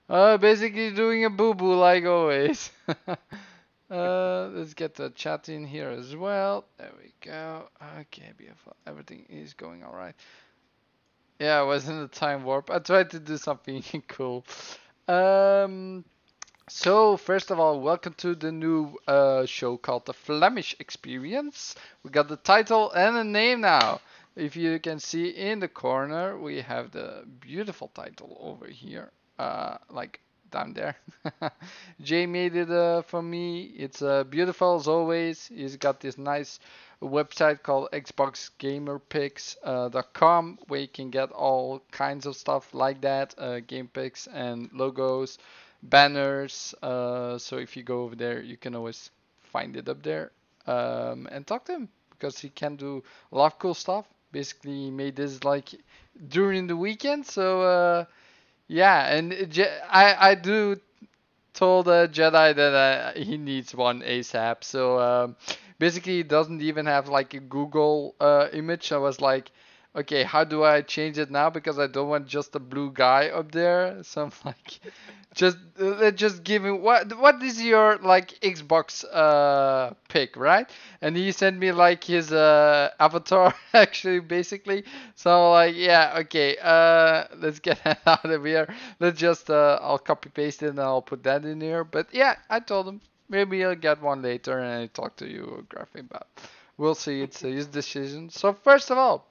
Basically doing a boo-boo like always. Let's get the chat in here as well. There we go. Okay, beautiful. Everything is going all right. Yeah, I was in the time warp. I tried to do something cool. Um, so first of all, welcome to the new show called the Flamish Experience. We got the title and a name now. If you can see in the corner, we have the beautiful title over here, like down there. Jay made it for me. It's beautiful as always. He's got this nice website called xboxgamerpics.com where you can get all kinds of stuff like that, game pics and logos, banners. So if you go over there, you can always find it up there and talk to him because he can do a lot of cool stuff. Basically, he made this like during the weekend. So yeah, and I do told Jedi that he needs one ASAP. So basically, he doesn't even have like a Google image. I was like, okay, how do I change it now? Because I don't want just a blue guy up there. So I'm like, just let's just give him what is your like Xbox pick, right? And he sent me like his avatar actually basically. So I'm like, yeah, okay, let's get that out of here. Let's just I'll copy paste it and I'll put that in here. But yeah, I told him maybe I'll get one later and I talk to you, Graphic, but we'll see. It's his decision. So first of all,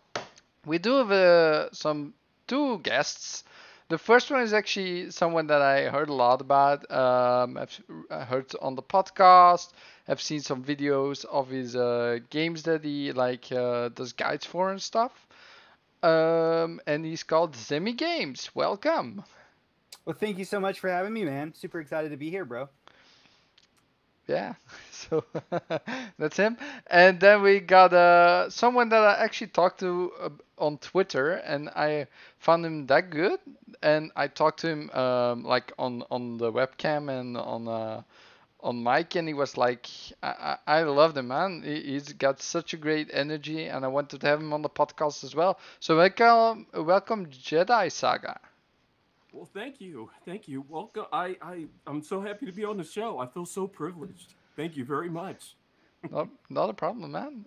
we do have some two guests. The first one is actually someone that I heard a lot about. I've heard on the podcast. I've seen some videos of his games that he like does guides for and stuff. And he's called Zemi Games. Welcome. Well, thank you so much for having me, man. Super excited to be here, bro. Yeah, so that's him. And then we got someone that I actually talked to on Twitter, and I found him that good. And I talked to him like on the webcam and on mic, and he was like, I love the man. He's got such a great energy, and I wanted to have him on the podcast as well. So welcome Jedi Saga. Well, thank you. Welcome. I'm so happy to be on the show. I feel so privileged. Thank you very much. Not a problem, man.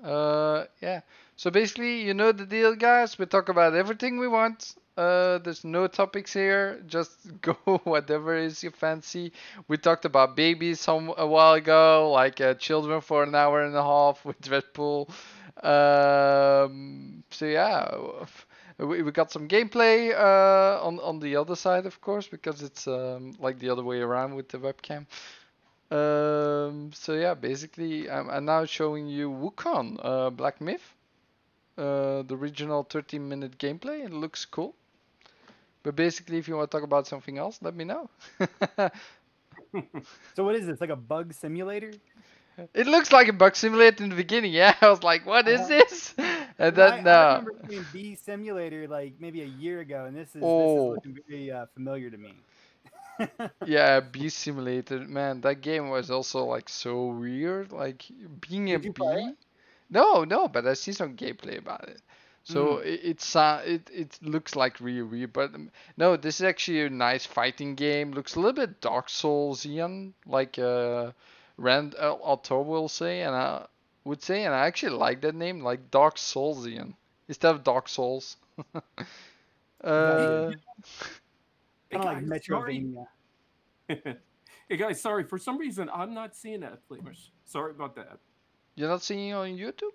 Yeah. So basically, you know the deal, guys. We talk about everything we want. There's no topics here. Just go whatever is your fancy. We talked about babies a while ago, like children for an hour and a half with Red Bull. So yeah, we got some gameplay on the other side, of course, because it's like the other way around with the webcam. So yeah, basically, I'm now showing you Wukong, Black Myth, the original 13-minute gameplay. It looks cool. But basically, if you want to talk about something else, let me know. So what is this? Like a bug simulator? It looks like a bug simulator in the beginning. Yeah, I was like, what is this? And then I remember playing Bee Simulator like maybe a year ago, and this is looking very familiar to me. Yeah, Bee Simulator, man, that game was also like so weird. Like being a Did you play bee. No, but I see some gameplay about it. So it looks like really weird, but no, this is actually a nice fighting game. Looks a little bit Dark Soulsian, like Rand Altor will say, and I would say, and I actually like that name, like Dark Soulsian instead of Dark Souls. Gotcha. uh, Hey Kind of like guys, sorry. Metrovania. Hey guys, sorry. For some reason, I'm not seeing that Flamish. Sorry about that. you're not seeing it on YouTube?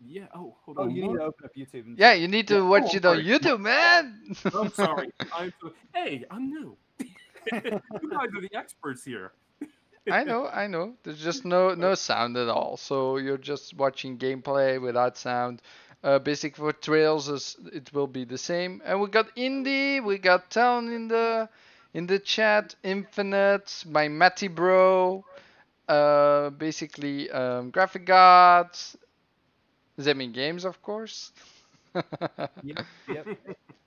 Yeah. Oh, hold Oh, on. you need to open up YouTube and Yeah, see. you need Yeah. to Oh, watch I'm it on sorry. YouTube, man. I'm sorry. Hey, I'm new. You guys are the experts here. I know. There's just no sound at all. So you're just watching gameplay without sound. Basic for trails is it will be the same. And we got Indie, we got Town in the chat, Infinite, my Matty bro, basically Graphic Gods, Zemi Games of course. Yep, yep.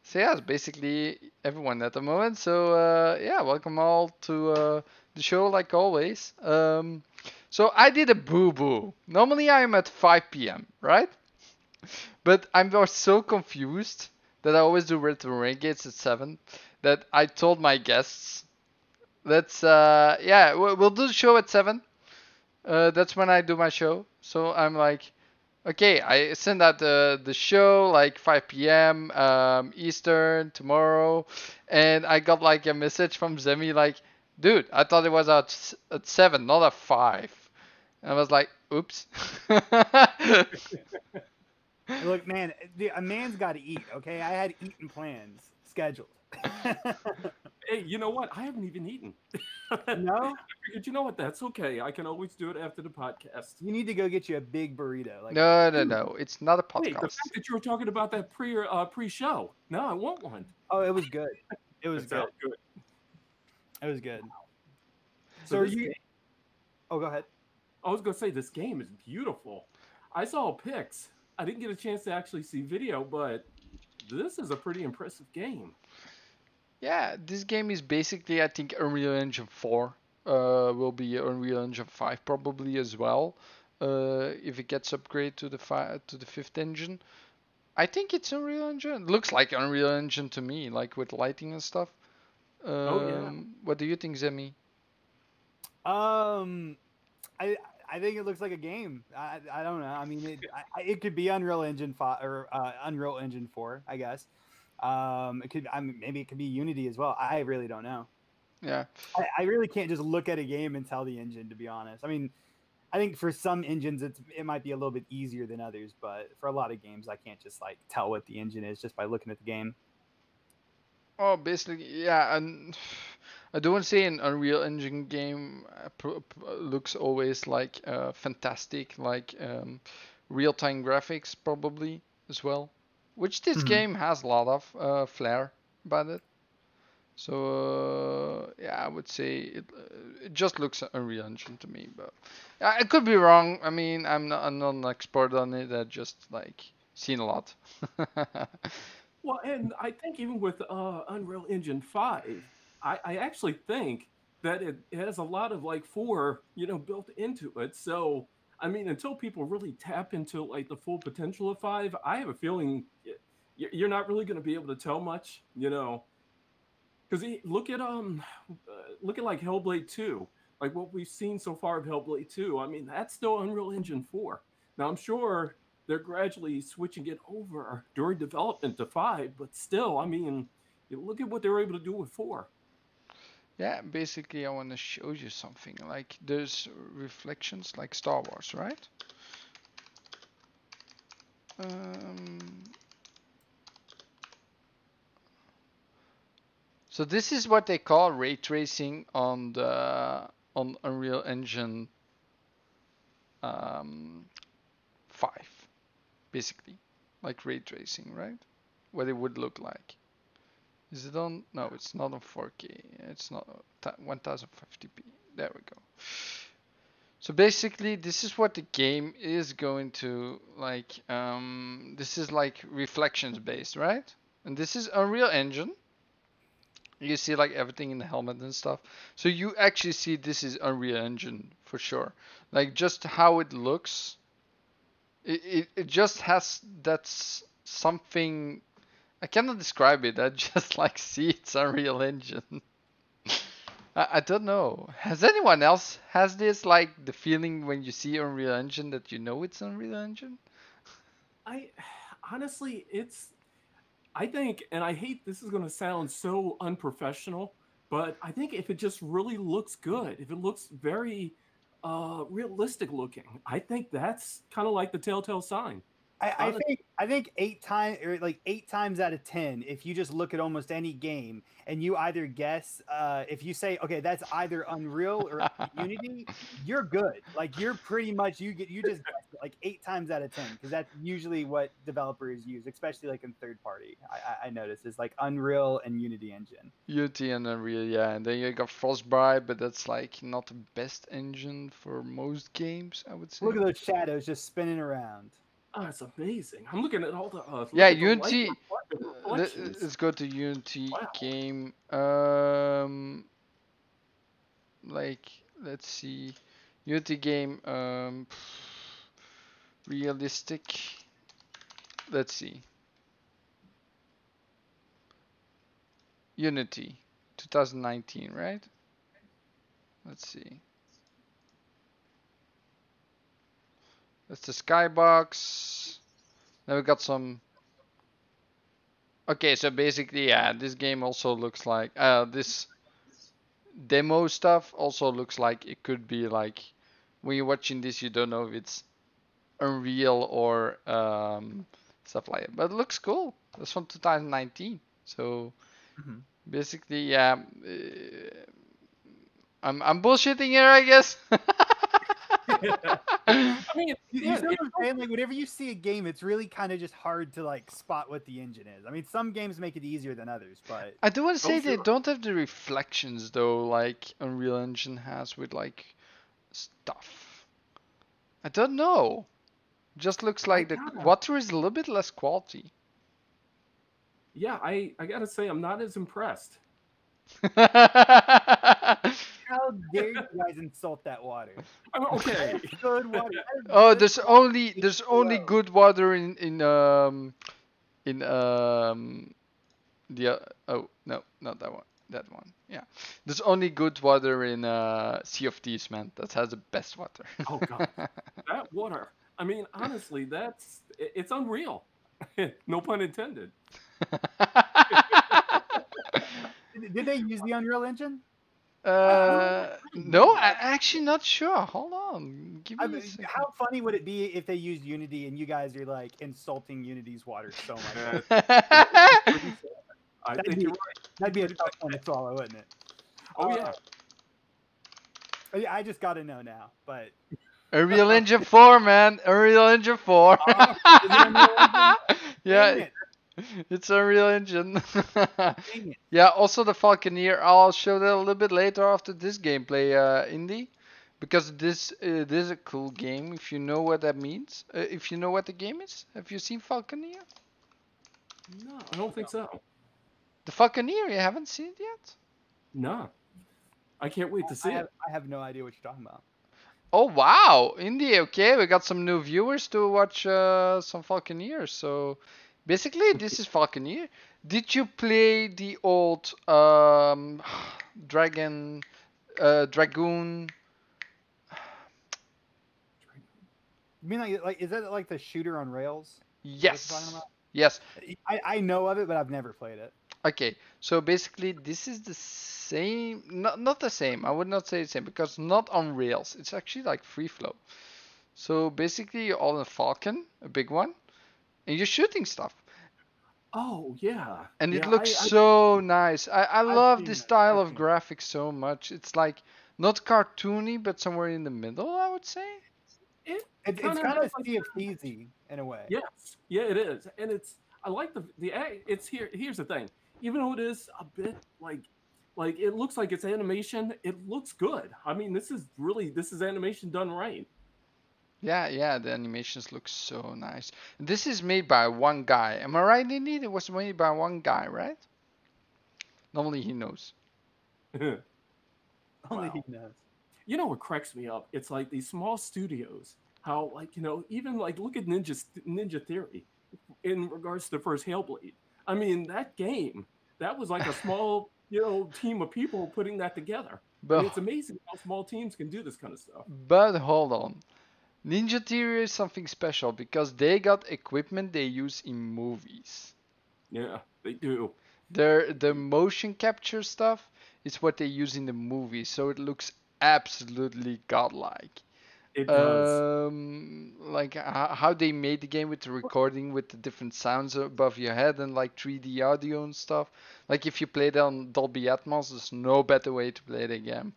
So yeah, it's basically everyone at the moment. So yeah, welcome all to the show like always. So I did a boo boo. Normally I am at 5 p.m. right? But I was so confused that I always do retro renegades at 7. That I told my guests, let's yeah, we'll do the show at 7. That's when I do my show. So I'm like, okay, I send out the show like 5 p.m. Eastern tomorrow, and I got like a message from Zemi like, dude, I thought it was at 7, not at 5. And I was like, oops. Look, man, a man's got to eat. Okay, I had eating plans scheduled. Hey, you know what? I haven't even eaten. No, I figured, you know what? That's okay. I can always do it after the podcast. you need to go get you a big burrito. Like, No, no, no. It's not a Wait, the podcast. fact that you were talking about that pre-show. No, I want one. oh, it was good. It was That good. sounds good. It was good. So So are this you? game, Oh, go ahead. I was gonna say this game is beautiful. I saw pics. I didn't get a chance to actually see video, but this is a pretty impressive game. Yeah, this game is basically, I think, Unreal Engine 4. Will be Unreal Engine 5 probably as well. If it gets upgraded to the fifth engine. I think it's Unreal Engine. It looks like Unreal Engine to me, like with lighting and stuff. Oh yeah. What do you think, Zemi? Um, I think it looks like a game. I don't know. I mean, it could be Unreal Engine 5 or Unreal Engine 4, I guess. It could. I mean, maybe it could be Unity as well. I really don't know. Yeah. I really can't just look at a game and tell the engine, to be honest. I mean, I think for some engines it might be a little bit easier than others, but for a lot of games I can't just like tell what the engine is just by looking at the game. Oh, basically, yeah, and I don't want to say an Unreal Engine game looks always like fantastic, like real-time graphics probably as well, which this Mhm. game has a lot of flair about it. So yeah, I would say it just looks Unreal Engine to me, but I could be wrong. I mean, I'm not an expert on it. I just like seen a lot. Well, and I think even with Unreal Engine 5, I actually think that it has a lot of like 4, built into it. So, I mean, until people really tap into like the full potential of 5, I have a feeling you're not really going to be able to tell much. Because look at like Hellblade 2, like what we've seen so far of Hellblade 2. I mean, that's still Unreal Engine 4. Now I'm sure they're gradually switching it over during development to 5, but still, I mean, you look at what they were able to do with 4. Yeah, basically, I want to show you something. Like, there's reflections like Star Wars, right? Um, so this is what they call ray tracing on Unreal Engine 5, basically, like ray tracing, right? What it would look like. Is it on? No, it's not on 4K. It's not 1050p. There we go. So basically, this is what the game is going to like. This is like reflections based, right? And this is Unreal Engine. You see like everything in the helmet and stuff. So you actually see this is Unreal Engine for sure. Like just how it looks. It just has that's something. I cannot describe it. I just like see it's Unreal Engine. I don't know. Has anyone else has this like the feeling when you see Unreal Engine that you know it's Unreal Engine? I honestly, I think, and I hate this is going to sound so unprofessional, but I think if it just really looks good, if it looks very realistic looking, I think that's kind of like the telltale sign. I think 8 times or like 8 times out of 10, if you just look at almost any game and you either guess, if you say, okay, that's either Unreal or Unity, you're good. Like you're pretty much you just guessed it like 8 times out of 10 because that's usually what developers use, especially like in third party. I noticed is like Unreal and Unity Engine. Unity and Unreal, yeah, and then you got Frostbite, but that's like not the best engine for most games, I would Look say. at those shadows just spinning around. Oh, it's amazing. I'm looking at all the Yeah, look at the light Unity. reflections. Let's go to Unity Wow. game. Like let's see, Unity game. Realistic. Let's see. Unity, 2019, right? Let's see. That's the skybox. Then we got some. Okay, so basically, yeah, this game also looks like this demo stuff also looks like it could be like when you're watching this, you don't know if it's Unreal or stuff like that. But it looks cool. That's from 2019. So basically, yeah, I'm bullshitting here, I guess. I mean, You yeah, see what I'm saying? Like, whenever you see a game, it's really kind of just hard to like spot what the engine is. I mean, some games make it easier than others, but I do want to say they sure. don't have the reflections though, like Unreal Engine has with like stuff. I don't know. Just looks like the water is a little bit less quality. Yeah, I gotta say, I'm not as impressed. how dare you guys insult that water? I mean, okay. Good water. Oh, there's only good water in the oh no, not that one. That one. Yeah. There's only good water in Sea of Thieves, man. That has the best water. Oh god. That water. I mean, honestly, it's unreal. No pun intended. Did they use the Unreal Engine? No, I'm actually not sure. Hold on. Give me a second. How funny would it be if they used Unity and you guys are like insulting Unity's water so much? I think you're right. That'd be a tough one to swallow, wouldn't it? Oh yeah. I just got to know now, but Unreal Engine 4, man. Unreal Engine 4. Yeah, it's Unreal Engine. Yeah, also the Falconeer. I'll show that a little bit later after this gameplay, Indy. Because this is a cool game, if you know what that means. If you know what the game is. Have you seen Falconeer? No, I don't think so. The Falconeer, you haven't seen it yet? No. I can't wait to see it. I have no idea what you're talking about. Oh, wow. Indy, okay. We got some new viewers to watch some Falconeer. So, basically, this is Falconeer. Did you play the old Dragoon? You mean like is that like the shooter on rails? Yes. Yes. I know of it, but I've never played it. Okay, so basically this is the same, not the same. I would not say the same because not on rails. It's actually like free flow. So basically you're all in a falcon, a big one, and you're shooting stuff. Oh yeah. And yeah, it looks so nice. I love this style of graphics so much. It's like not cartoony, but somewhere in the middle, I would say. It's kind of Sea of Thieves in a way. Yes, yeah, it is, and I like it's Here's the thing, even though it is a bit like it looks like it's animation, it looks good. I mean, this is animation done right. Yeah, the animations look so nice. This is made by one guy. Am I right, Indeed? It was made by one guy, right? Normally he knows. Only he knows. You know what cracks me up? It's like these small studios. How even like look at Ninja Theory in regards to the first Hellblade. I mean, that game, that was like a small team of people putting that together. But it's amazing how small teams can do this kind of stuff. But hold on. Ninja Theory is something special because they got equipment they use in movies. Yeah, they do. The motion capture stuff is what they use in the movie, so it looks absolutely godlike. It does. Like how they made the game with the recording with the different sounds above your head and like 3D audio and stuff. Like if you play it on Dolby Atmos, there's no better way to play the game.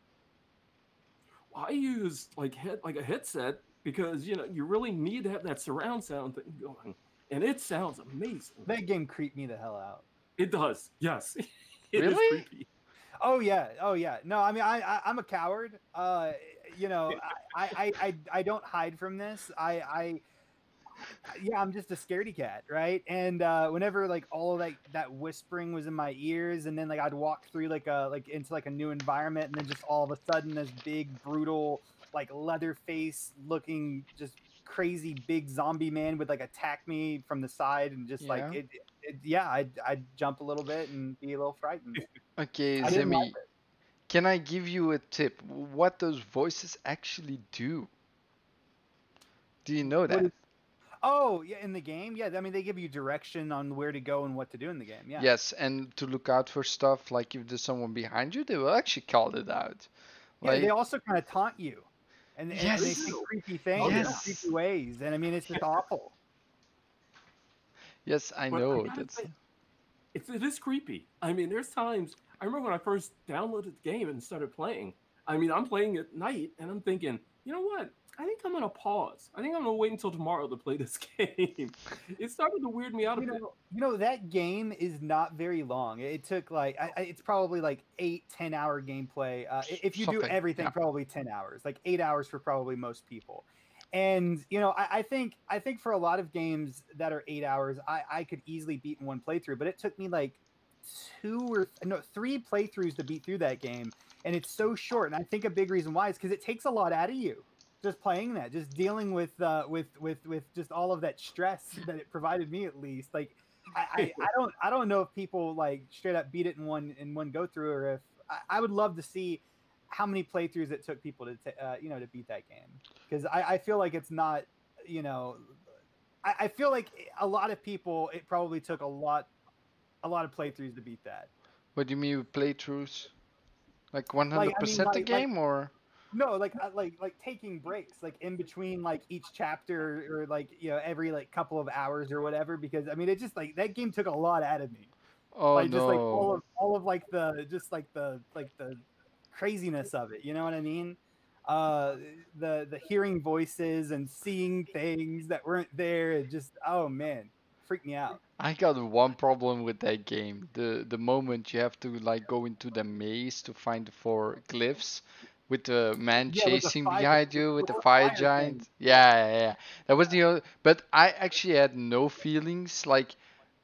I use like a headset because you really need to have that surround sound thing going, and it sounds amazing. That game creeped me the hell out. It does, yes. It really? is creepy. Oh yeah. No, I mean I'm a coward. I don't hide from this. I'm just a scaredy cat, right? And whenever like all of that whispering was in my ears, and then like I'd walk through into a new environment, and then just all of a sudden this big brutal like Leatherface looking just crazy big zombie man would like attack me from the side, and just like yeah, I'd jump a little bit and be a little frightened. Okay, I didn't like Zemi, can I give you a tip? What those voices actually do? Do you know what that? is. Oh, yeah, in the game, yeah. I mean, they give you direction on where to go and what to do in the game. Yeah, Yes, and to look out for stuff like if there's someone behind you, they will actually call it out. yeah. They Like, also kind of taunt you, and They they say yes, do. creepy Oh things yeah. and creepy yes, ways, and I mean, it's just awful. yes, I But I know. gotta That's say, it is creepy. I mean, there's times I remember when I first downloaded the game and started playing. I mean, I'm playing at night and I'm thinking, you know what? I think I'm gonna pause. I think I'm gonna wait until tomorrow to play this game. It started to weird me out a bit. That game is not very long. It took like it's probably like 8-10 hour gameplay. If you do something. everything, Yeah. probably 10 hours, like 8 hours for probably most people. And I think for a lot of games that are 8 hours, I could easily beat in one playthrough. But it took me like no, 3 playthroughs to beat through that game, and it's so short. And I think a big reason why is because it takes a lot out of you just playing that, just dealing with just all of that stress that it provided me at least. Like I don't know if people like straight up beat it in one go through, or if I would love to see how many playthroughs it took people to beat that game, because I feel like it's not you know I feel like a lot of people, it probably took a lot of playthroughs to beat that. What do you mean with playthroughs? Like Like I mean 100% the like game or? no, like taking breaks like in between like each chapter, or like every like couple of hours or whatever, because I mean it just like that game took a lot out of me. Oh Like just like no. all of like the craziness of it, you know what I mean? Uh the hearing voices and seeing things that weren't there, it just, oh man, freaked me out. I got one problem with that game. The moment you have to like go into the maze to find the four glyphs with the man Yeah, with the chasing fire behind with, you with with the the fire fire thing. giant. Yeah, yeah, yeah. That was the only, but I actually had no feelings like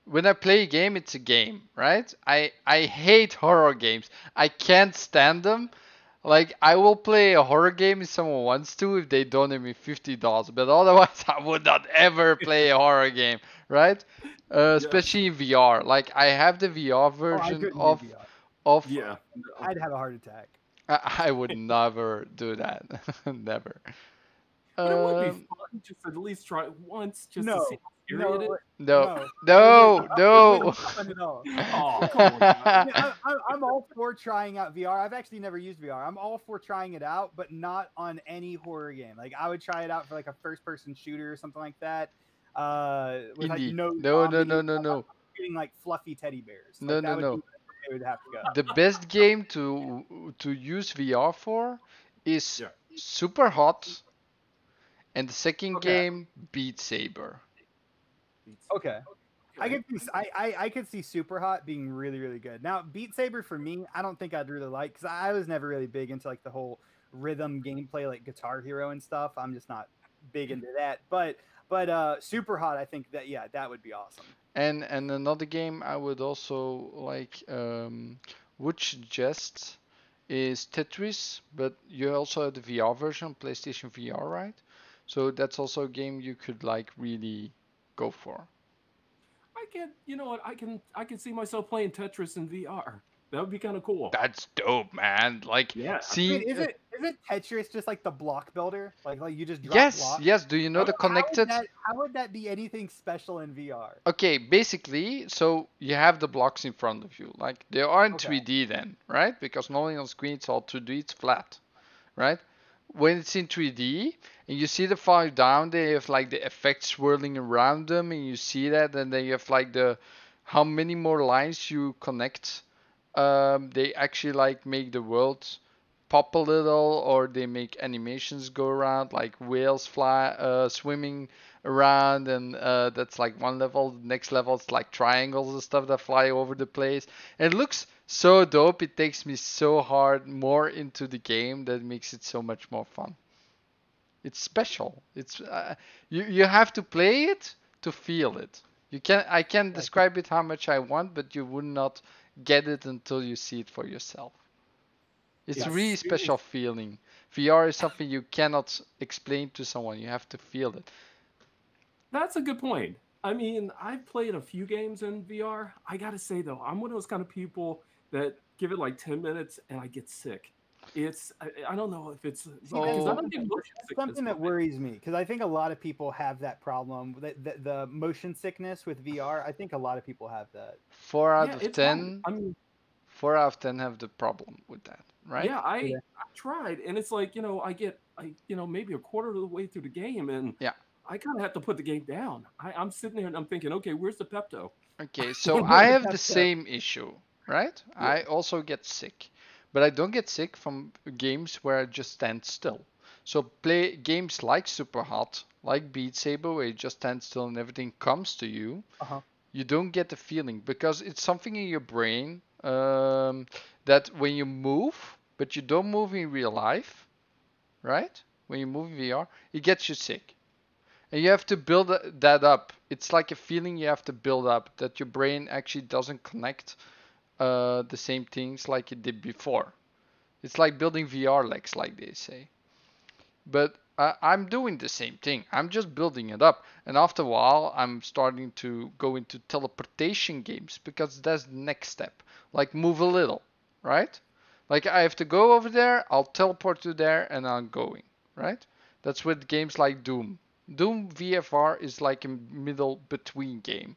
when I play a game, it's a game, right? I hate horror games. I can't stand them. Like I will play a horror game if someone wants to if they donate me $50, but otherwise I would not ever play a horror game, right? Yes. Especially in VR. Like I have the VR Oh, I version couldn't do VR. of Yeah. No. I'd have a heart attack. I would never do that. Never. But it would be Um, fun just to at least try it once just to see No, how scary it is. no, no, no. no, It wouldn't no. be fun at all. Oh, come on, I guys. mean, I'm all for trying out VR. I've actually never used VR. I'm all for trying it out, but not on any horror game. Like I would try it out for like a first-person shooter or something like that, with like Indie. no No, no, no, zombies. no, no. Shooting like fluffy teddy bears. No, Like no, that would be no. where it would have to go. The best game to use VR for is Yeah. Super Hot, and the second Okay. game Beat Saber. Okay. I Okay. could see, I could see Super Hot being really, really good. Now, Beat Saber for me, I don't think I'd really like, because I was never really big into like the whole rhythm gameplay, like Guitar Hero and stuff. I'm just not big into that. But Super Hot, I think that, yeah, that would be awesome. And another game I would also like would suggest is Tetris, but you also have the VR version, PlayStation VR, right? So that's also a game you could like really go for. I can, you know what? I can see myself playing Tetris in VR. That would be kind of cool. That's dope, man. Like Yeah. I mean, seeing is it Tetris just like the block builder? Like you just drop yes, blocks? yes. Do you know the connected? How would that be anything special in VR? Okay, basically, so you have the blocks in front of you. Like they are in Okay. 3D then, right? Because normally on screen it's all 2D, it's flat, right? When it's in 3D and you see the far down, they have like the effects swirling around them, and you see that, and then you have like the how many more lines you connect. They actually like make the world pop a little, or they make animations go around, like whales swimming around, and that's like one level. The next level it's like triangles and stuff that fly over the place. And it looks so dope. It takes me so hard more into the game that makes it so much more fun. It's special. It's you have to play it to feel it. I can describe it how much I want, but you would not get it until you see it for yourself. It's a really It's special feeling. VR is something you cannot explain to someone. You have to feel it. That's a good point. I mean, I've played a few games in VR. I gotta say though, I'm one of those kind of people that give it like 10 minutes and I get sick. I don't know if it's See, because I Oh, don't get motion that's sickness something from that it. worries me because I think a lot of people have that problem. The motion sickness with VR, I think a lot of people have that. four out Yeah, of it's hard. 10. I mean, 4 out of 10 have the problem with that, right? yeah, Yeah. I tried, and it's like maybe a quarter of the way through the game, and Yeah. I kind of have to put the game down. I'm sitting there and I'm thinking, okay, where's the Pepto? Okay, so Where's I the have the Pepto? same issue, right? Yeah, I also get sick, but I don't get sick from games where I just stand still. So play games like Super Hot, like Beat Saber, where you just stand still and everything comes to you. Uh-huh. You don't get the feeling because it's something in your brain that when you move, but you don't move in real life, right? When you move in VR, it gets you sick. And you have to build that up. It's like a feeling you have to build up that your brain actually doesn't connect the same things like it did before. It's like building VR legs, like they say. But I'm doing the same thing. I'm just building it up. And after a while, I'm starting to go into teleportation games because that's the next step. Like move a little, right? Like I have to go over there, I'll teleport to there, and I'm going, right? That's with games like Doom. Doom VFR is like a middle between game.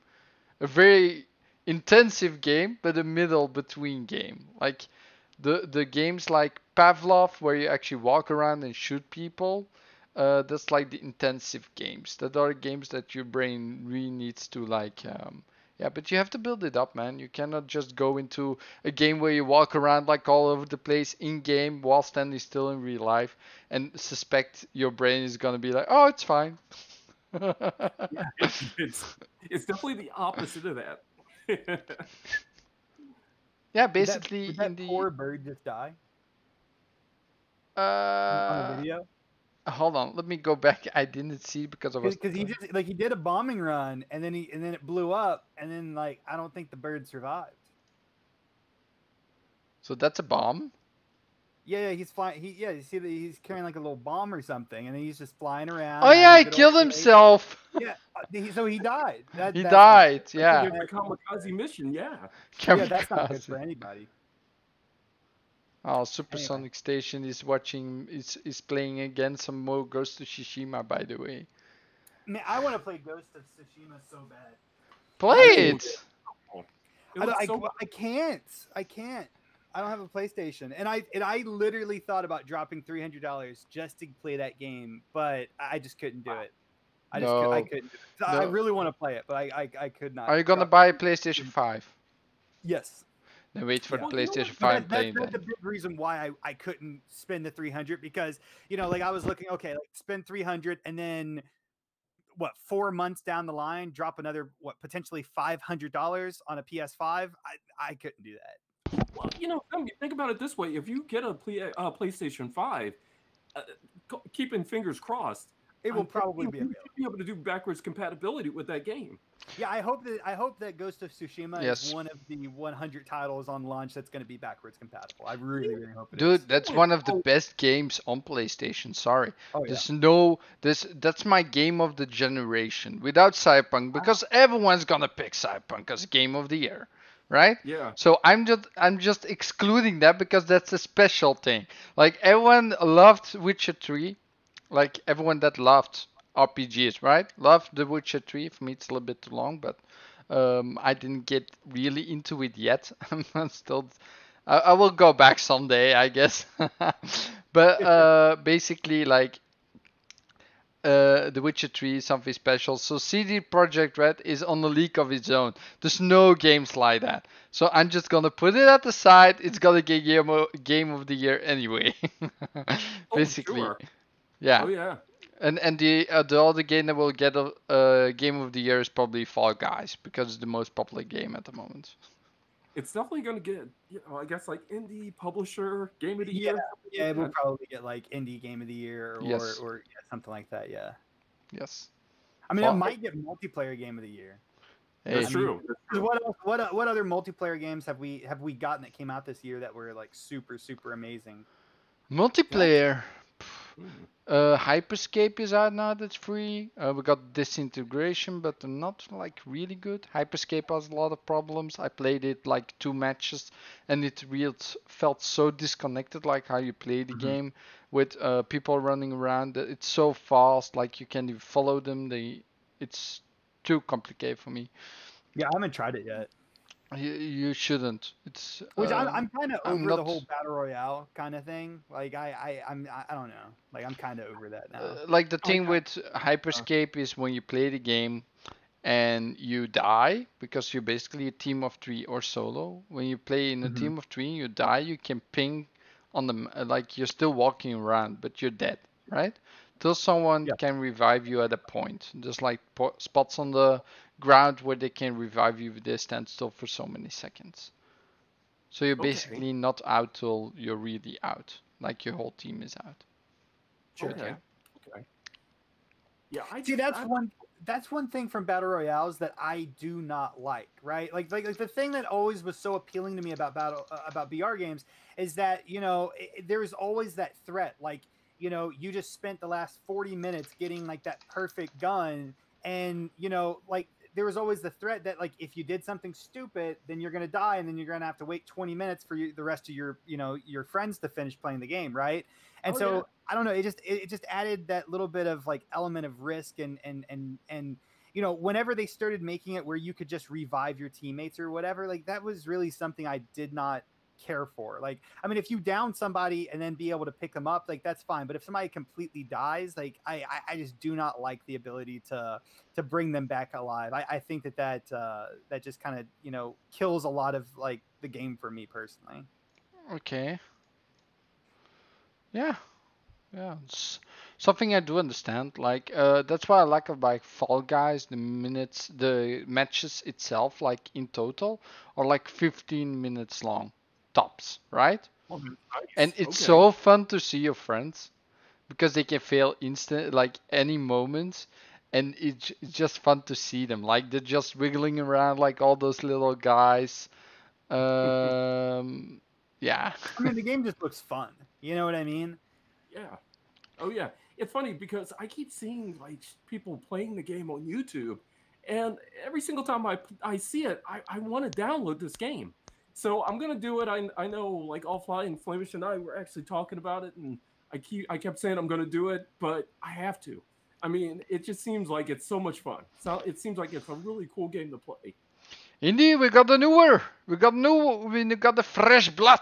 A very intensive game, but a middle between game. Like the games like Pavlov, where you actually walk around and shoot people, that's like the intensive games. That are games that your brain really needs to like. Yeah, but you have to build it up, man. You cannot just go into a game where you walk around like all over the place in game while standing still in real life and suspect your brain is gonna be like, oh, it's fine. yeah, it's definitely the opposite of that. Yeah, Did that basically did in that the poor bird just die on the uh video? hold on, let me go back. I didn't see because I was Because he just like he did a bombing run and then it blew up and then like I don't think the bird survived. so that's a bomb. Yeah, he's flying. You see that he's carrying like a little bomb or something, and then he's just flying Oh around yeah, having a he good old killed day. himself. Yeah, so he died. He That's not died. I think Yeah, it's a kamikaze mission. Yeah. yeah, that's not good kamikaze. for anybody. Oh, Anyway, Supersonic Station is watching. Is playing again some more Ghost of Tsushima. By the way, man, I want to play Ghost of Tsushima so bad. play I really Oh, do. it. it I, looks I, so. I can't. I can't. I don't have a PlayStation, and I literally thought about dropping $300 just to play that game, but I just couldn't do it. I No, couldn't do it. So I no. really want to play it, but I could not Are you gonna drop. buy a PlayStation 5? Yes. Then wait for the Yeah. Well, you know what? PlayStation But 5 and that's playing that's the then. big reason why I couldn't spend the 300 because like I was looking okay like spend 300 and then what 4 months down the line drop another what potentially $500 on a PS5 I couldn't do that. Well, I mean, think about it this way: if you get a PlayStation 5, uh, keeping fingers crossed, It will probably you be should available. be able to do backwards compatibility with that game. Yeah, I hope that Ghost of Tsushima is Yes, one of the 100 titles on launch that's going to be backwards compatible. I really hope it is. dude, that's one of the best games on PlayStation. Sorry, Oh yeah. there's no this. That's my game of the generation. Without Cyberpunk, because everyone's gonna pick Cyberpunk as game of the year, right? Yeah, So I'm just excluding that because that's a special thing. Like everyone loved Witcher 3, like everyone that loved RPGs, right? Loved The Witcher 3. For me, it's a little bit too long, but I didn't get really into it yet. I'm still. I will go back someday, I guess. But basically, like The Witcher 3 is something special. So CD Projekt Red is on a league of its own. There's no games like that. So I'm just gonna put it at the side. It's gonna get game of the year anyway. oh Basically, sure, yeah. oh yeah. And the other game that will get a game of the year is probably Fall Guys because it's the most popular game at the moment. It's definitely going to get, I guess, like indie publisher game of the Yeah, year. Something yeah, like it will that. probably get like indie game of the year Yes, or yeah, something like that. Yeah, yes. I mean, it Fall. might get multiplayer game of the year. That's I Hey, mean, true. That's 'cause true. what other multiplayer games have we gotten that came out this year that were like super amazing? That's multiplayer. Mm. Hyperscape is out now. That's free. We got Disintegration, but they're not like really good. Hyperscape has a lot of problems. I played it like 2 matches, and it real felt so disconnected, like how you play the Mhm. game with people running around. It's so fast, like you can't even follow them. It's too complicated for me. Yeah, I haven't tried it yet. You shouldn't. It's Which I'm kind of I'm over the not. whole battle royale kind of thing. Like I don't know. Like I'm kind of over that now. Like the Oh thing yeah. with Hyperscape is when you play the game and you die because you're basically a team of three or solo. When you play in a Hmm. team of three, you die. You can ping on like you're still walking around, but you're dead, right? Till someone Yeah. can revive you at a point. There's like spots on the ground where they can revive you if they stand still for so many seconds. So you're Okay. basically not out till you're really out, like your whole team is out. But Sure. yeah. Okay. Okay. Yeah, I See, just I that's one thing from battle royales that I do not like, right? Like the thing that always was so appealing to me about about BR games is that, there's always that threat. Like, you just spent the last 40 minutes getting like that perfect gun, and like there was always the threat that, like, if you did something stupid, then you're going to die, and then you're going to have to wait 20 minutes for the rest of your, your friends to finish playing the game, right? And oh yeah. so I don't know. It just added that little bit of like element of risk, and whenever they started making it where you could just revive your teammates or whatever, like that was really something I did not care for. Like, I mean, if you down somebody and then be able to pick them up, like that's fine. But if somebody completely dies, like I just do not like the ability to bring them back alive. I think that just kind of kills a lot of like the game for me personally. Okay. Yeah. Yeah. It's something I do understand. Like that's why I like about Fall Guys. The minutes, the matches itself, like in total, are like 15 minutes long, tops, right? Oh, that's And nice. it's Okay. so fun to see your friends because they can fail instant, like any moment, and it's just fun to see them. Like they're just wiggling around like all those little guys. Um, yeah. I mean, the game just looks fun. You know what I mean? Yeah. Oh yeah, it's funny because I keep seeing like people playing the game on YouTube, and every single time I see it, I want to download this game. So I'm gonna do it. I know like offline, Flamish and I were actually talking about it, and I kept saying I'm gonna do it, but I have to. I mean, it just seems like it's so much fun. So it seems like it's a really cool game to play. Indeed, we got a newer. We got the fresh blood.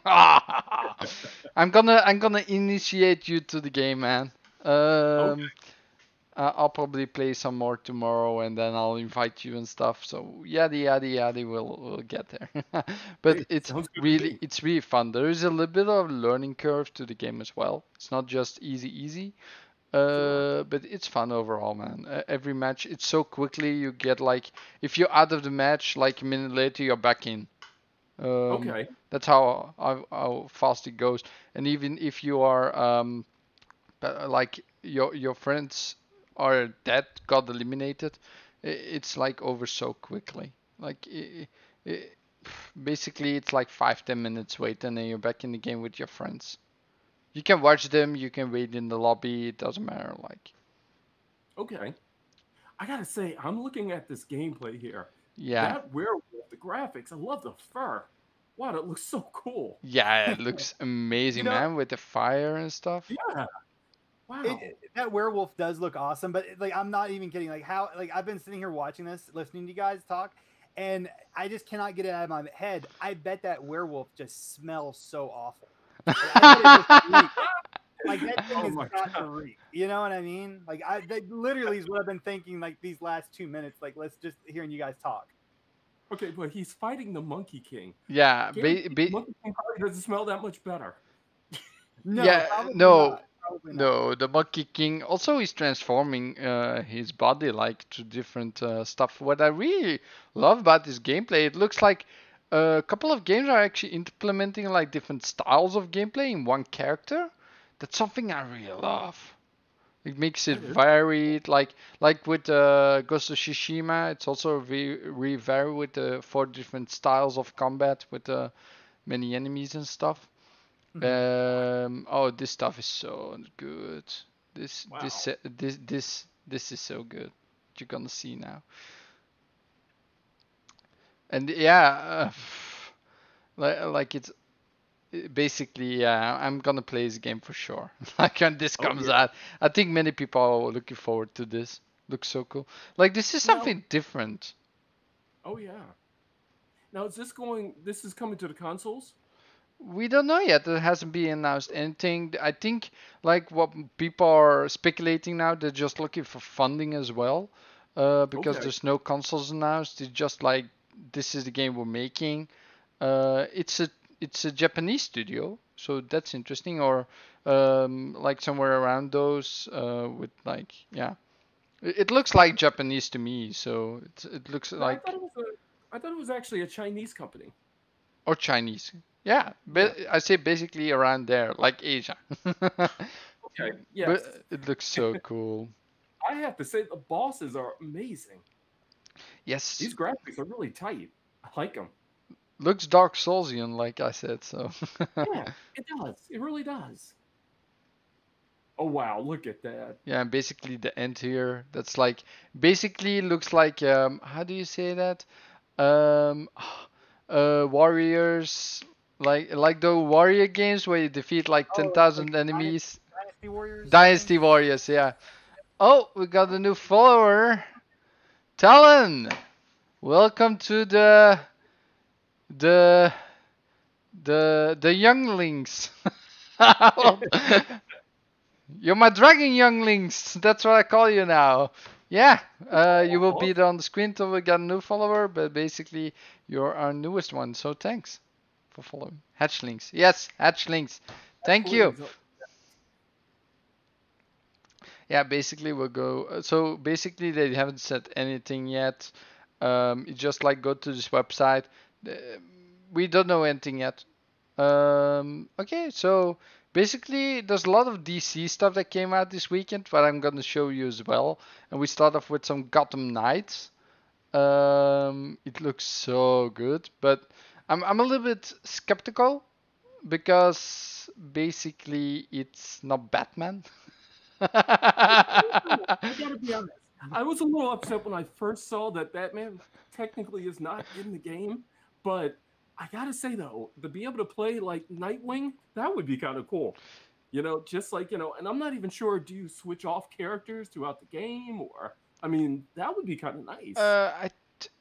I'm gonna initiate you to the game, man. Um, Okay, I'll probably play some more tomorrow, and then I'll invite you and stuff. So yada yada yada, we'll get there. But hey, sounds good to me. it's really fun. There is a little bit of learning curve to the game as well. It's not just easy easy. Sure. But it's fun overall, man. Every match, it's so quickly you get like, if you're out of the match, like a minute later, you're back in. Okay. That's how fast it goes. And even if you are like your friends are dead, got eliminated, it's like over so quickly. Like I basically, it's like 5-10 minutes wait, and then you're back in the game with your friends. You can watch them, you can wait in the lobby. It doesn't matter. Like, Okay. I gotta say, I'm looking at this gameplay here. yeah, That werewolf, the graphics, I love the fur. Wow, that looks so cool. yeah, it looks You amazing, know, man, with the fire and stuff. Yeah, wow. that werewolf does look awesome, but like I'm not even kidding. Like how like I've been sitting here watching this, listening to you guys talk, and I just cannot get it out of my head. I bet that werewolf just smells so awful. Like I bet it just reeks. Like that thing Oh has my got to god. reek. You know what I mean? Like that literally is what I've been thinking. Like these last 2 minutes. Like let's just hearing you guys talk. Okay, but he's fighting the Monkey King. Yeah, Guarantee the Monkey King probably doesn't smell that much better. No, yeah, probably not. no, Probably not. no. The Monkey King also is transforming his body like to different stuff. What I really love about this gameplay, it looks like a couple of games are actually implementing like different styles of gameplay in one character. That's something I really love. It makes it That is varied, like with Ghost of Tsushima. It's also very varied with the four different styles of combat with many enemies and stuff. Mhm. Oh, this stuff is so good. Wow. This is so good. You're gonna see now. And yeah, like it's basically, yeah, I'm gonna play this game for sure. Like when this Oh comes yeah. out, I think many people are looking forward to this. Looks so cool. Like this is Now, something different. oh yeah. Now is this going? This is coming to the consoles. We don't know yet. There hasn't been announced anything. I think like what people are speculating now, they're just looking for funding as well, because Okay. there's no consoles announced. It's just like this is the game we're making. It's a Japanese studio, so that's interesting. Or like somewhere around those, with like yeah, it looks like Japanese to me. So it looks No, like I thought it was actually a Chinese company. or Chinese. Yeah, Yeah. but I say basically around there, like Asia. Okay. Yes. But it looks so cool. I have to say the bosses are amazing. Yes, These graphics are really tight. I like them. looks Dark Soulsian, like I said. So Yeah, it does. It really does. Oh wow, look at that. yeah, and basically the end here. That's like basically looks like how do you say that? Um, warriors like the warrior games where you defeat like ten Oh, like thousand enemies. Dynasty Warriors, I think. Dynasty Warriors, yeah. Oh, we got a new follower, Talon. Welcome to the the younglings. Well, you're my dragon younglings. That's what I call you now. Yeah, you will be Awesome. there on the screen till we get a new follower, but basically you're our newest one. So thanks for following. Hatchlings. Yes, hatchlings. Thank you. Please. Yeah, basically we'll go. So basically they haven't said anything yet. You just like go to this website. Uh, We don't know anything yet. Okay, so basically there's a lot of DC stuff that came out this weekend, but I'm gonna show you as well. And we start off with some Gotham Knights. It looks so good, but I'm a little bit skeptical because basically it's not Batman. I gotta be honest. I was a little upset when I first saw that Batman technically is not in the game, but I gotta say though, to be able to play like Nightwing, that would be kind of cool. Just like, and I'm not even sure, do you switch off characters throughout the game or I mean, that would be kind of nice.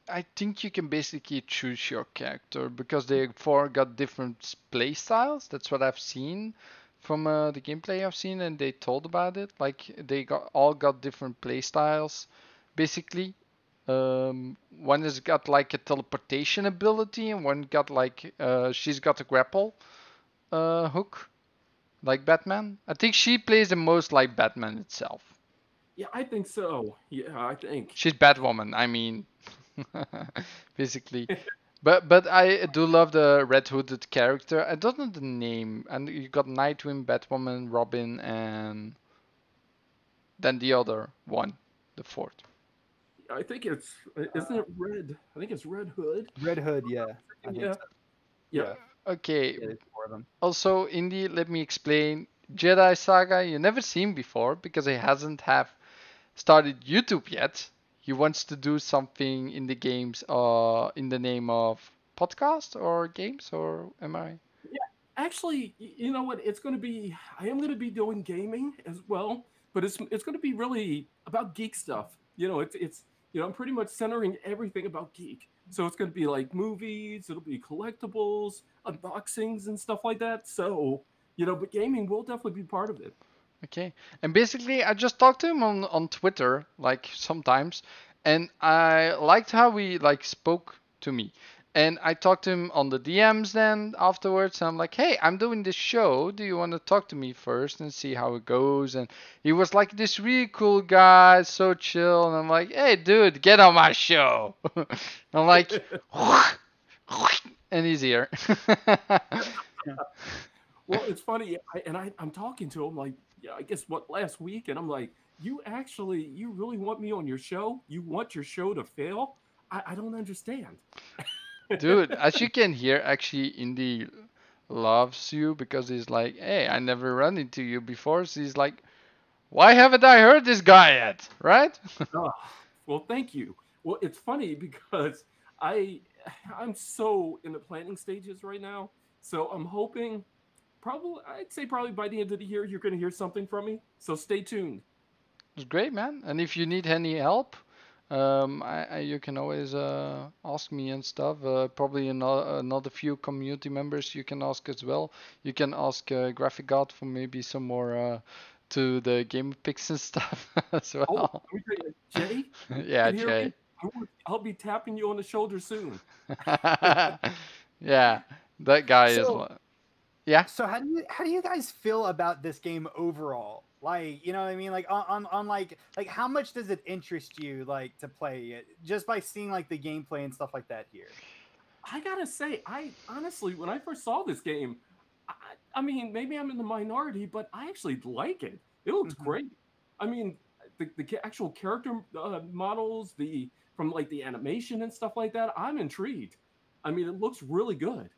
I think you can basically choose your character because they four got different play styles. That's what I've seen from the gameplay I've seen, and they told about it. Like they got different play styles, basically. One has got like a teleportation ability, and one got like she's got a grapple hook, like Batman. I think she plays the most like Batman itself. Yeah, I think so. Yeah, I think. She's Batwoman. I mean, basically. But I do love the red hooded character. I don't know the name. And you got Nightwing, Batwoman, Robin, and then the other one, the fourth. I think it's isn't it Red? I think it's Red Hood. Red Hood, yeah, I think Yeah. so. Yep. Yeah, Okay. yeah, there's four of them. Also, Indy, let me explain. Jedi Saga you never seen before because he hasn't have started YouTube yet. He wants to do something in the games, in the name of podcast or games, or am I? Yeah. Actually, you know what? It's going to be. I am going to be doing gaming as well, but it's going to be really about geek stuff. It's I'm pretty much centering everything about geek. So it's going to be like movies. It'll be collectibles, unboxings, and stuff like that. So but gaming will definitely be part of it. Okay. And basically, I just talked to him on Twitter, like sometimes, and I liked how he like spoke to me. And I talked to him on the DMs then afterwards. And I'm like, hey, I'm doing this show. Do you want to talk to me first and see how it goes? And he was like this really cool guy, so chill. And I'm like, hey, dude, get on my show. I'm like, and he's here. Well, it's funny, I'm talking to him like, yeah, I guess what last week, and I'm like, you really want me on your show? You want your show to fail? I don't understand. Dude, as you can hear actually in the loves you because he's like, hey, I never run into you before. So he's like, why haven't I heard this guy yet? Right? Oh, well, thank you. Well, it's funny because I I'm so in the planning stages right now. So I'm hoping probably I'd say probably by the end of the year you're going to hear something from me. So stay tuned. It's great, man. And if you need any help, you can always ask me and stuff. Probably another few community members you can ask as well. You can ask Graphic God for maybe some more to the game picks and stuff as Oh, well. let me tell you, Jay, if you Yeah, can hear me, Jay. I'll be tapping you on the shoulder soon. Yeah, that guy is. So Yeah. so how do you guys feel about this game overall? Like, you know what I mean? Like on like how much does it interest you like to play it just by seeing like the gameplay and stuff like that here? I gotta say, I honestly, when I first saw this game, I, I mean, maybe I'm in the minority, but I actually like it. It looks Mhm. great. I mean, the actual character models, the from like the animation and stuff like that, I'm intrigued. I mean, it looks really good.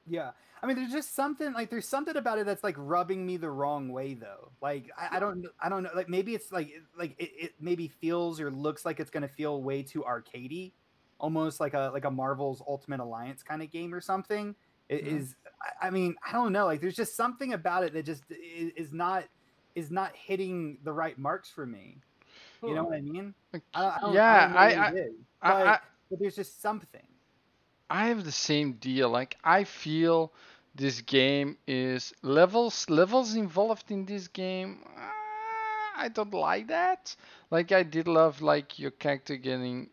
Yeah. I mean, there's just something like there's something about it that's like rubbing me the wrong way though. Like I don't know. Like maybe it's like it maybe feels or looks like it's gonna feel way too arcadey, almost like a Marvel's Ultimate Alliance kind of game or something. It Mhm. is. I mean, I don't know. Like there's just something about it that just is not hitting the right marks for me. You know Huh. what I mean? I don't Yeah, know what it is, I, but there's just something. I have the same deal. Like I feel this game is levels involved in this game. I don't like that. Like I did love like your character getting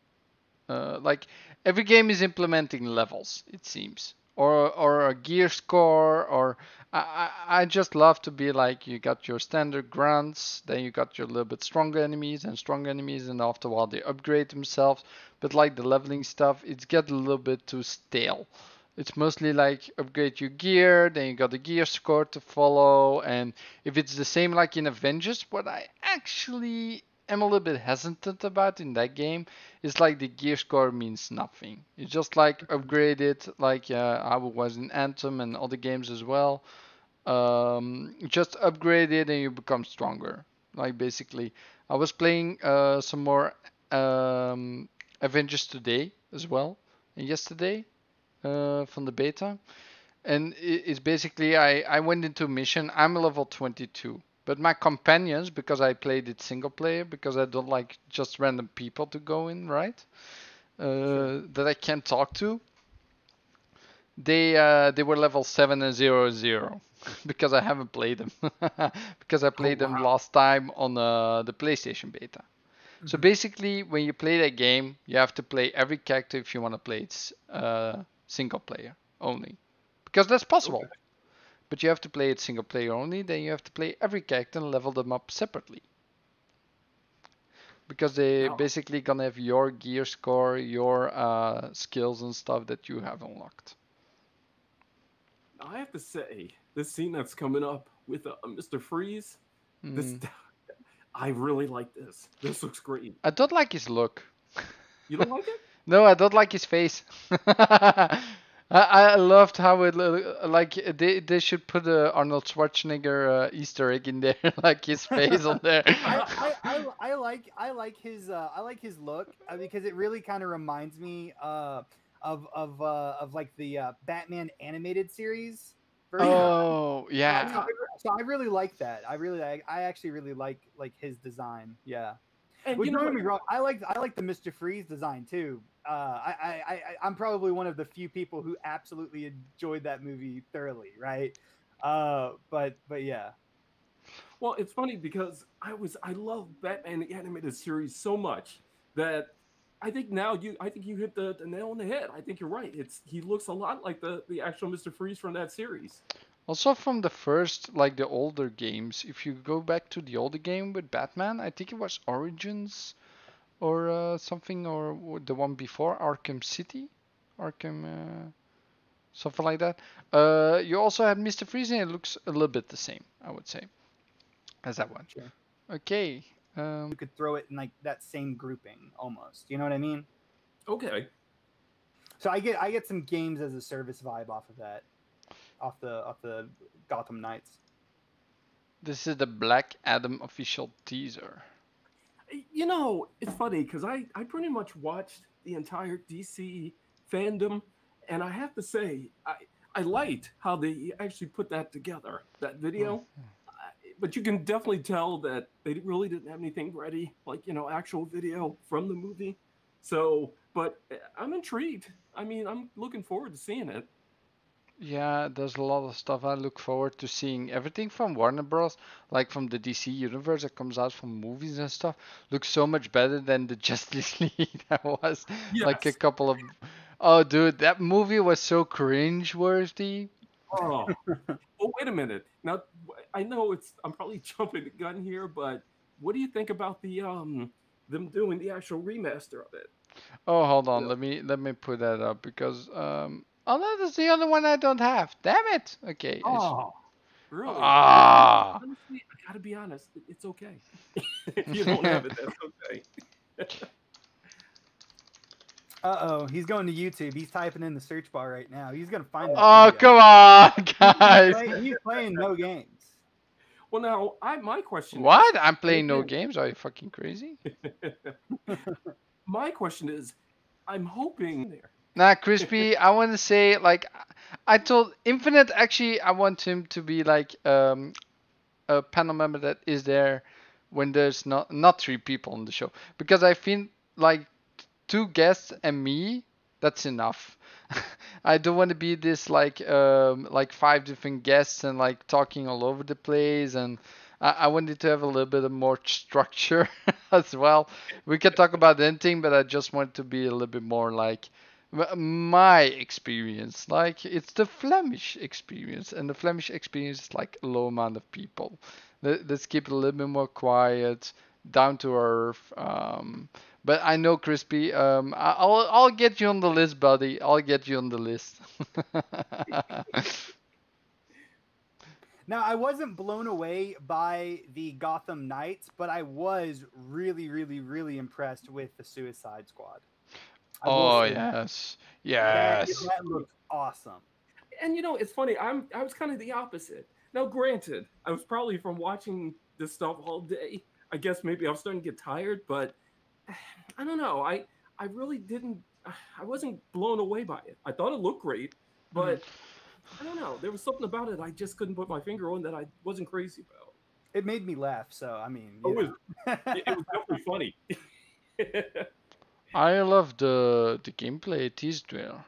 like every game is implementing levels, it seems, or a gear score, or I just love to be like you got your standard grunts, then you got your little bit stronger enemies, and after a while they upgrade themselves. But like the leveling stuff, it's get a little bit too stale. It's mostly like upgrade your gear, then you got the gear score to follow, and if it's the same like in Avengers, what I actually am a little bit hesitant about in that game is like the gear score means nothing. It's just like upgrade it, like I was in Anthem and other games as well. Just upgrade it and you become stronger. Like basically, I was playing some more um, Avengers today as well, and yesterday from the beta. And it's basically I went into a mission. I'm a level 22, but my companions, because I played it single player, because I don't like just random people to go in, right? Sure. That I can't talk to. They were level 7 and 0 because I haven't played them because I Oh played them wow. last time on the PlayStation beta. So Mhm. basically, when you play that game, you have to play every character if you want to play it single player only, because that's Okay. possible. But you have to play it single player only. Then you have to play every character and level them up separately, because they Now basically gonna have your gear score, your skills and stuff that you have unlocked. I have to say, this scene that's coming up with Mr. Freeze, this Mm. I really like this. This looks great. I don't like his look. You don't like it? No, I don't like his face. I loved how it like they should put a Arnold Schwarzenegger Easter egg in there, like his face on there. I like his look because it really kind of reminds me of like the Batman animated series version. Yeah. Oh So, yeah, so I really like that. I actually really like his design. Yeah. And Which you know don't get what? me wrong, I like the Mr. Freeze design too. I'm probably one of the few people who absolutely enjoyed that movie thoroughly, right? But yeah, Well, it's funny because I love Batman the animated series so much that I think you hit the nail on the head. I think you're right. It's he looks a lot like the actual Mr. Freeze from that series. also from the first, like the older games. If you go back to the older game with Batman, I think it was Origins or something, or the one before Arkham City, Arkham, something like that. You also had Mr. Freeze, and it looks a little bit the same, I would say, as that one. sure. Okay. You could throw it in like that same grouping almost. You know what I mean? Okay. So I get some games as a service vibe off of that. off the Gotham Knights. This is the Black Adam official teaser. You know, it's funny because I pretty much watched the entire DC fandom, and I have to say, I liked how they actually put that together, that Hmm. video. But you can definitely tell that they really didn't have anything ready, like, actual video from the movie. So, but I'm intrigued. I mean, I'm looking forward to seeing it. Yeah, there's a lot of stuff I look forward to seeing. Everything from Warner Bros., like from the DC universe that comes out from movies and stuff, looks so much better than the Justice League that was like a Yes. couple of. Oh, dude, that movie was so cringe-worthy. Oh, well, wait a minute. Now, I know I'm probably jumping the gun here, but what do you think about them doing the actual remaster of it? Oh, hold on, No. let me put that up because oh no, that's the other one I don't have. Damn it. Okay, Oh, really? Well, ah. honestly, I gotta be honest. It's okay. If you don't have it, that's okay. Uh-oh, he's going to YouTube. He's typing in the search bar right now. He's gonna find that Oh, video. come on, He's, guys. he's playing no games. Well, now, my question is, What? I'm and playing no again, games? Are you fucking crazy? my question is, I'm hoping there. Nah, Crispy, I want to say, like, I told Infinite, actually, I want him to be like a panel member that is there when there's not three people on the show. Because I feel like two guests and me, that's enough. I don't want to be this like five different guests and like talking all over the place, and I wanted to have a little bit of more structure as well. We can talk about anything, but I just want to be a little bit more like my experience. Like it's the Flemish experience, and the Flemish experience is like a low amount of people. Let's keep it a little bit more quiet, down to earth. But I know, Crispy. I'll get you on the list, buddy. I'll get you on the list. Now, I wasn't blown away by the Gotham Knights, but I was really, really, really impressed with the Suicide Squad. I will Oh say yes, that yes. that looked awesome. And it's funny. I was kind of the opposite. Now, granted, I was probably from watching this stuff all day. I guess maybe I was starting to get tired, but I don't know. I really didn't. I wasn't blown away by it. I thought it looked great, Mhm. but I don't know. There was something about it I just couldn't put my finger on that I wasn't crazy about. It made me laugh, so I mean, Oh, you know. it was definitely funny. I love the gameplay tease trailer.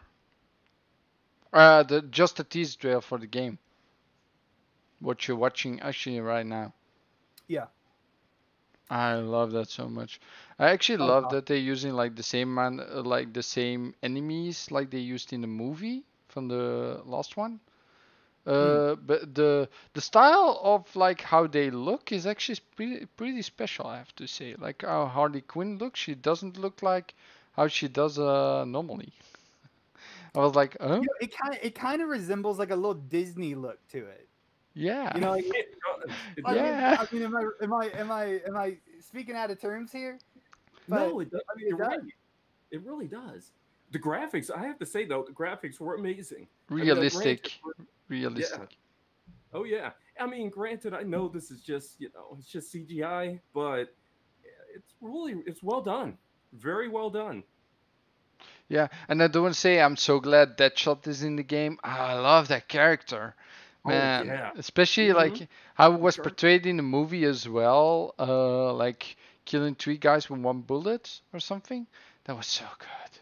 The just a tease trailer for the game. What you're watching actually right now. Yeah. I love that so much. I actually Oh love god. that they're using like the same like the same enemies like they used in the movie from the last one. Mm. But the style of like how they look is actually pretty special, I have to say. Like how Harley Quinn looks, she doesn't look like how she does normally. I was like, You oh know, it kind of resembles like a little Disney look to it. You yeah, know, like It does. It I does. mean, yeah. I mean, am I speaking out of terms here? But No, it does. I mean, it You're right. does. It really does. The graphics, I have to say though, the graphics were amazing. I mean, granted, Realistic, yeah. realistic. Oh yeah. I mean, granted, I know this is just it's just CGI, but it's well done. Very well done. Yeah, and I don't want to say I'm so glad Deadshot is in the game. I love that character, Oh man. yeah. Especially Mm-hmm. like how it The was chart. portrayed in the movie as well. Like killing three guys with one bullet or something. That was so good.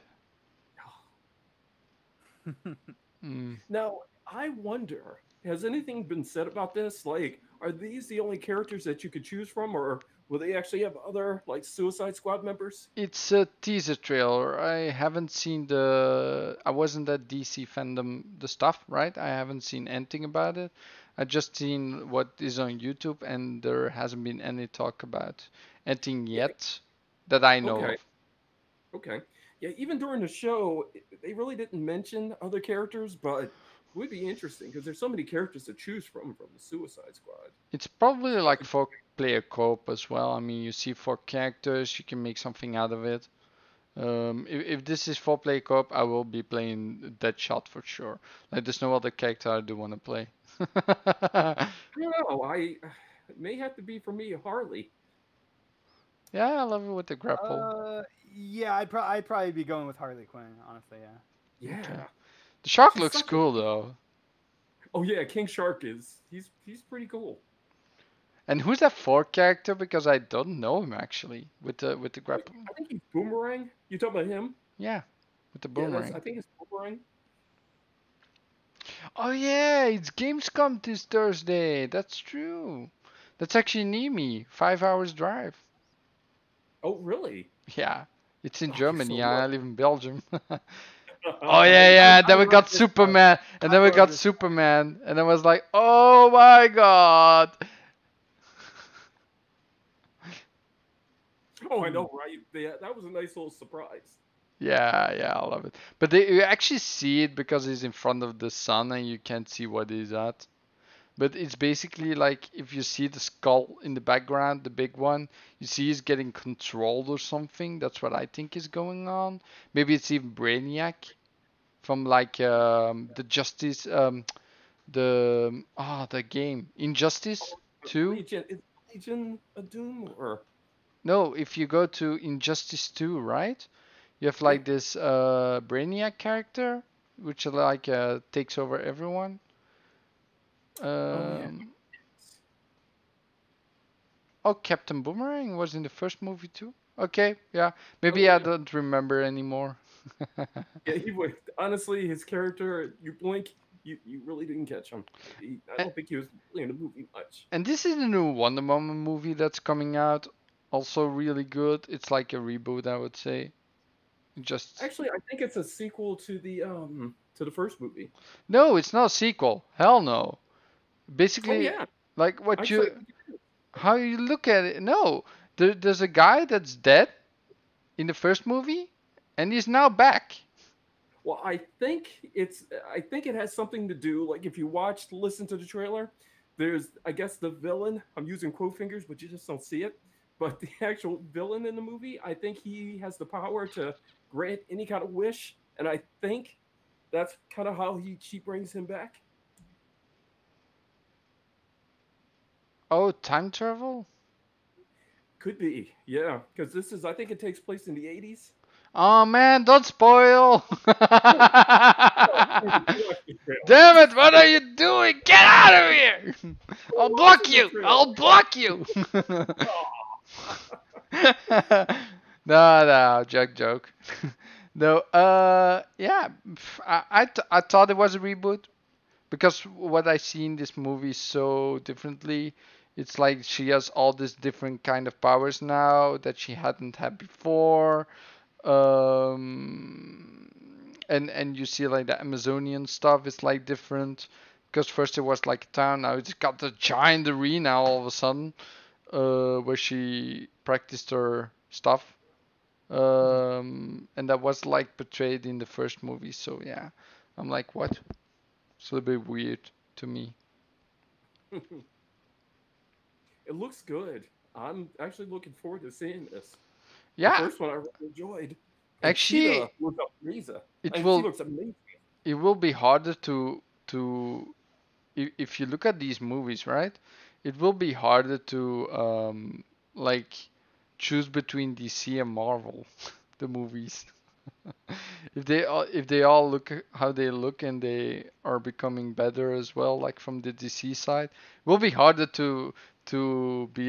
Mm. Now, I wonder, has anything been said about this? Like, are these the only characters that you could choose from, or will they actually have other like Suicide Squad members? It's a teaser trailer. I haven't seen the. I wasn't at DC fandom the stuff, right? I haven't seen anything about it. I just seen what is on YouTube, and there hasn't been any talk about anything Yeah. yet that I know Okay. of. Okay. Yeah. Even during the show, they really didn't mention other characters, but it would be interesting because there's so many characters to choose from the Suicide Squad. It's probably like for player co-op as well. I mean, you see four characters, you can make something out of it. If this is for play co-op, I will be playing Deadshot for sure. Like, there's no other character I do want to play. I don't know. It may have to be for me Harley. Yeah, I love it with the grapple. Yeah, I'd probably be going with Harley Quinn, honestly. Yeah. Okay. Yeah, The shark she's looks such a. cool though. Oh yeah, King Shark is he's pretty cool. And who's that fourth character? Because I don't know him actually with the Oh, grapple. I think he's Boomerang. You talking about him? Yeah, with the Yeah, that's boomerang. I think it's Boomerang. Oh yeah, it's Gamescom this Thursday. That's true. That's actually near me. 5 hours drive. Oh really? Yeah, it's in Oh, you're so Germany. I live lucky. in Belgium. Oh yeah, Nice. yeah. I Then we love got this part. Superman, and I then we love got this. Superman, and I was like, oh my god. Oh, I Hmm. know, right? Yeah, that was a nice little surprise. Yeah, yeah, I love it. But you actually see it because he's in front of the sun and you can't see what he's at. But it's basically like if you see the skull in the background, the big one, you see he's getting controlled or something. That's what I think is going on. Maybe it's even Brainiac from like the Justice the game Injustice 2. Legion is Legion a Doom or No, if you go to Injustice 2, right? You have yeah? like this Brainiac character, which like takes over everyone. Oh yeah. Um, oh, Captain Boomerang was in the first movie too. Okay, yeah. Oh Maybe I yeah. don't remember anymore. Yeah, he would honestly his character. You blink, you really didn't catch him. I A- don't think he was really in the movie much. And this is the new Wonder Woman movie that's coming out. Also really good. It's like a reboot, I would say. Just Actually, I think it's a sequel to the first movie. no, it's not a sequel. Hell no. Oh Basically, yeah, like what actually, I you think it is. how you look at it. No, there's a guy that's dead in the first movie, and he's now back. Well, I think it has something to do. Like if you listen to the trailer, there's I guess the villain. I'm using quote fingers, but you just don't see it. But the actual villain in the movie, I think he has the power to grant any kind of wish, and I think that's kind of how he she brings him back. Oh, time travel? Could be, yeah, because this is I think it takes place in the '80s. Oh man, don't spoil! Oh, you watch the trailer. Damn it, what are you doing? Get out of here! We're I'll block watching the you! trailer. I'll block you! Oh. No, no, joke. No, yeah, I thought it was a reboot because what I see in this movie so differently. It's like she has all these different kind of powers now that she hadn't had before. Um, and you see like the Amazonian stuff is like different because first it was like a town, now it's got the giant arena all of a sudden, where she practiced her stuff. And that was like portrayed in the first movie. So yeah, I'm like, what? It's a little bit weird to me. It looks good. I'm actually looking forward to seeing this. The Yeah, first one I really enjoyed, and Cheetah actually, looks amazing. it She will looks amazing. it will be harder to if you look at these movies, right? It will be harder to like choose between DC and Marvel, the movies. If they all look how they look and they are becoming better as well, like from the DC side, it will be harder to be